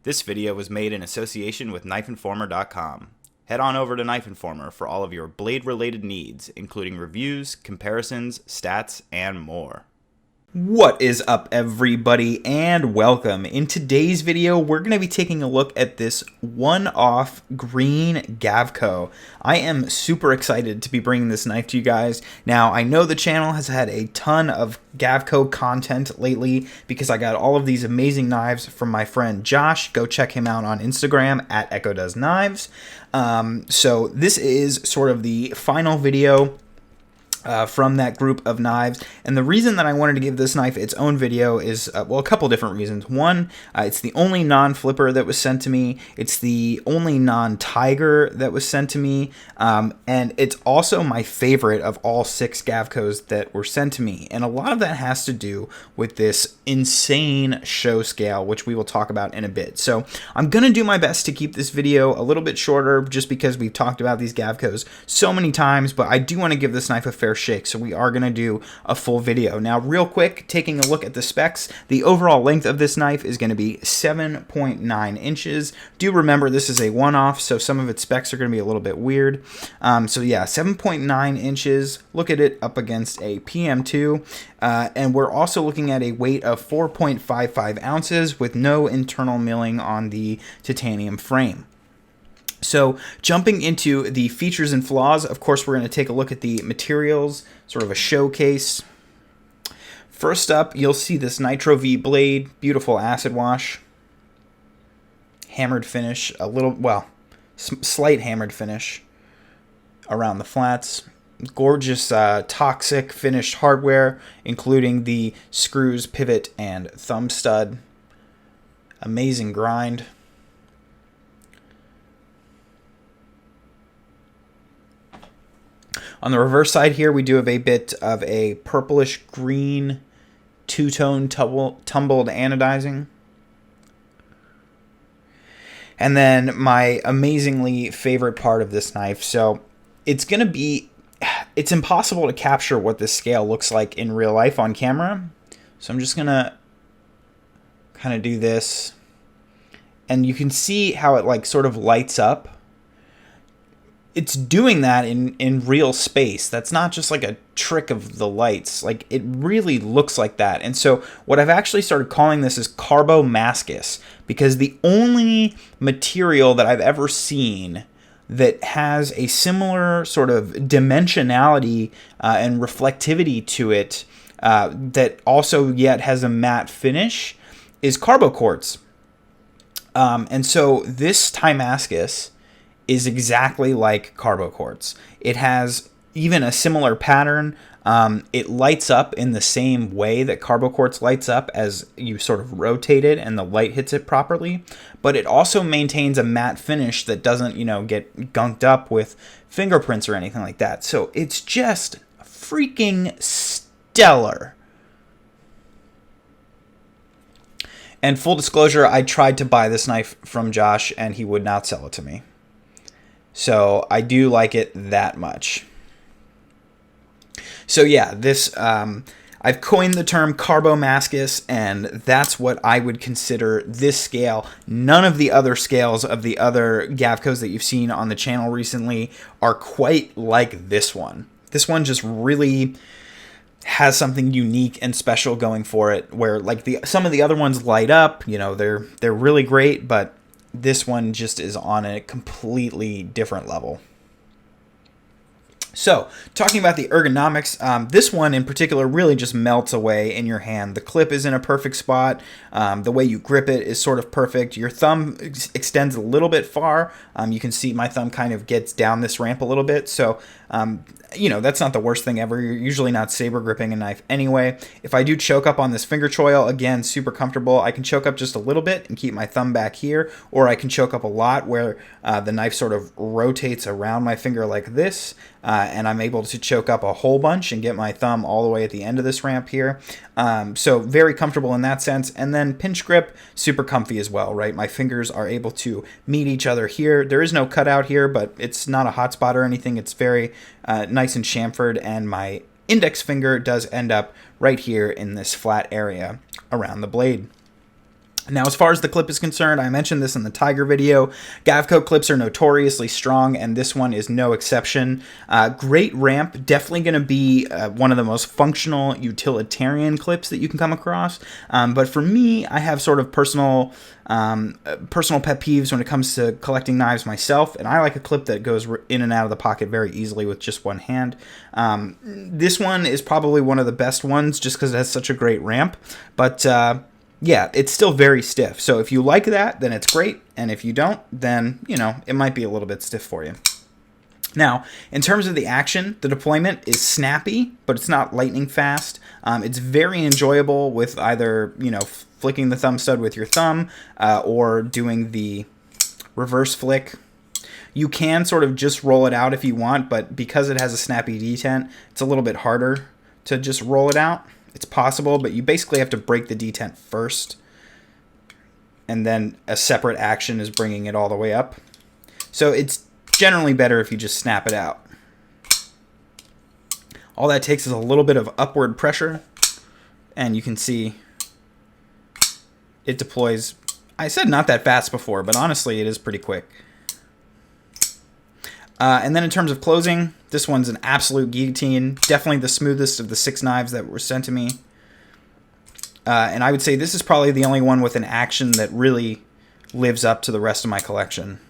This video was made in association with KnifeInformer.com. Head on over to Knife Informer for all of your blade-related needs, including reviews, comparisons, stats, and more. What is up, everybody, and welcome. In today's video, we're going to be taking a look at this one-off green Gavko. I am super excited to be bringing this knife to you guys. Now, I know the channel has had a ton of Gavko content lately because I got all of these amazing knives from my friend Josh. Go check him out on Instagram at EchoDoesKnives. So this is sort of the final video from that group of knives. And the reason that I wanted to give this knife its own video is, well, a couple different reasons. One, it's the only non-flipper that was sent to me. It's the only non-tiger that was sent to me. And it's also my favorite of all 6 Gavkos that were sent to me. And a lot of that has to do with this insane show scale, which we will talk about in a bit. So I'm going to do my best to keep this video a little bit shorter just because we've talked about these Gavkos so many times, but I do want to give this knife a fair shake, so we are going to do a full video. Now, real quick, taking a look at the specs, the overall length of this knife is going to be 7.9 inches. Do remember this is a one-off, so some of its specs are going to be a little bit weird. So yeah, 7.9 inches. Look at it up against a PM2, and we're also looking at a weight of 4.55 ounces with no internal milling on the titanium frame. So jumping into the features and flaws, of course, we're going to take a look at the materials, sort of a showcase. First up, you'll see this Nitro V blade, beautiful acid wash, hammered finish, a little, well, slight hammered finish around the flats. Gorgeous toxic finished hardware, including the screws, pivot, and thumb stud. Amazing grind. On the reverse side here, we do have a bit of a purplish green two-tone tumbled anodizing. And then my amazingly favorite part of this knife. So it's impossible to capture what this scale looks like in real life on camera. So I'm just going to kind of do this. And you can see how it like sort of lights up. It's doing that in real space. That's not just like a trick of the lights. Like, it really looks like that. And so what I've actually started calling this is carbomascus, because the only material that I've ever seen that has a similar sort of dimensionality and reflectivity to it that also yet has a matte finish is carbo quartz. And so this Timascus is exactly like carbo quartz. It has even a similar pattern. It lights up in the same way that carbo quartz lights up as you sort of rotate it and the light hits it properly. But it also maintains a matte finish that doesn't, get gunked up with fingerprints or anything like that. So it's just freaking stellar. And full disclosure, I tried to buy this knife from Josh and he would not sell it to me. So I do like it that much. So yeah, this I've coined the term carbomascus, and that's what I would consider this scale. None of the other scales of the other Gavkos that you've seen on the channel recently are quite like this one. This one just really has something unique and special going for it, where like some of the other ones light up, they're really great, but this one just is on a completely different level. So, talking about the ergonomics, this one in particular really just melts away in your hand. The clip is in a perfect spot. The way you grip it is sort of perfect. Your thumb extends a little bit far. You can see my thumb kind of gets down this ramp a little bit. So, that's not the worst thing ever. You're usually not saber gripping a knife anyway. If I do choke up on this finger choil, again, super comfortable. I can choke up just a little bit and keep my thumb back here, or I can choke up a lot where the knife sort of rotates around my finger like this, and I'm able to choke up a whole bunch and get my thumb all the way at the end of this ramp here. So very comfortable in that sense. And then pinch grip, super comfy as well, right? My fingers are able to meet each other here. There is no cutout here, but it's not a hot spot or anything. It's very nice and chamfered, and my index finger does end up right here in this flat area around the blade. Now, as far as the clip is concerned, I mentioned this in the Tiger video. Gavko clips are notoriously strong, and this one is no exception. Great ramp, definitely going to be one of the most functional utilitarian clips that you can come across. But for me, I have sort of personal pet peeves when it comes to collecting knives myself, and I like a clip that goes in and out of the pocket very easily with just one hand. This one is probably one of the best ones just because it has such a great ramp, but yeah, it's still very stiff. So if you like that, then it's great. And if you don't, then, you know, it might be a little bit stiff for you. Now, in terms of the action, the deployment is snappy, but it's not lightning fast. It's very enjoyable with either, you know, flicking the thumb stud with your thumb or doing the reverse flick. You can sort of just roll it out if you want, but because it has a snappy detent, it's a little bit harder to just roll it out. It's possible, but you basically have to break the detent first, and then a separate action is bringing it all the way up. So it's generally better if you just snap it out. All that takes is a little bit of upward pressure, and you can see it deploys. I said not that fast before, but honestly, it is pretty quick. And then in terms of closing, this one's an absolute guillotine. Definitely the smoothest of the 6 knives that were sent to me. And I would say this is probably the only one with an action that really lives up to the rest of my collection.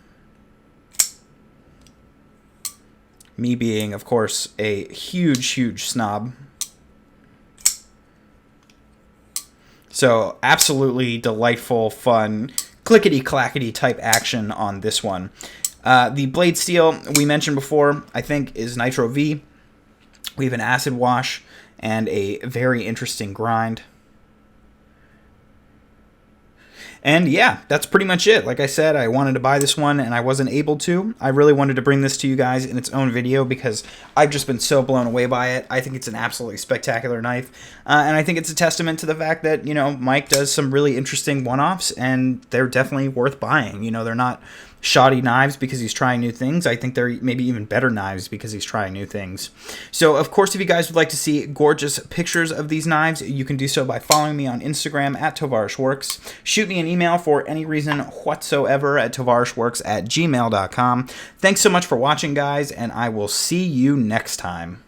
Me being, of course, a huge, huge snob. So absolutely delightful, fun, clickety-clackety type action on this one. The blade steel we mentioned before, I think, is Nitro V. We have an acid wash and a very interesting grind. And yeah, that's pretty much it. Like I said, I wanted to buy this one and I wasn't able to. I really wanted to bring this to you guys in its own video because I've just been so blown away by it. I think it's an absolutely spectacular knife. And I think it's a testament to the fact that, you know, Mike does some really interesting one-offs and they're definitely worth buying. You know, they're not shoddy knives because he's trying new things. I think they're maybe even better knives because he's trying new things. So, of course, if you guys would like to see gorgeous pictures of these knives, you can do so by following me on Instagram at tovarishworks. Shoot me an email for any reason whatsoever at tovarishworks@gmail.com. Thanks so much for watching, guys, and I will see you next time.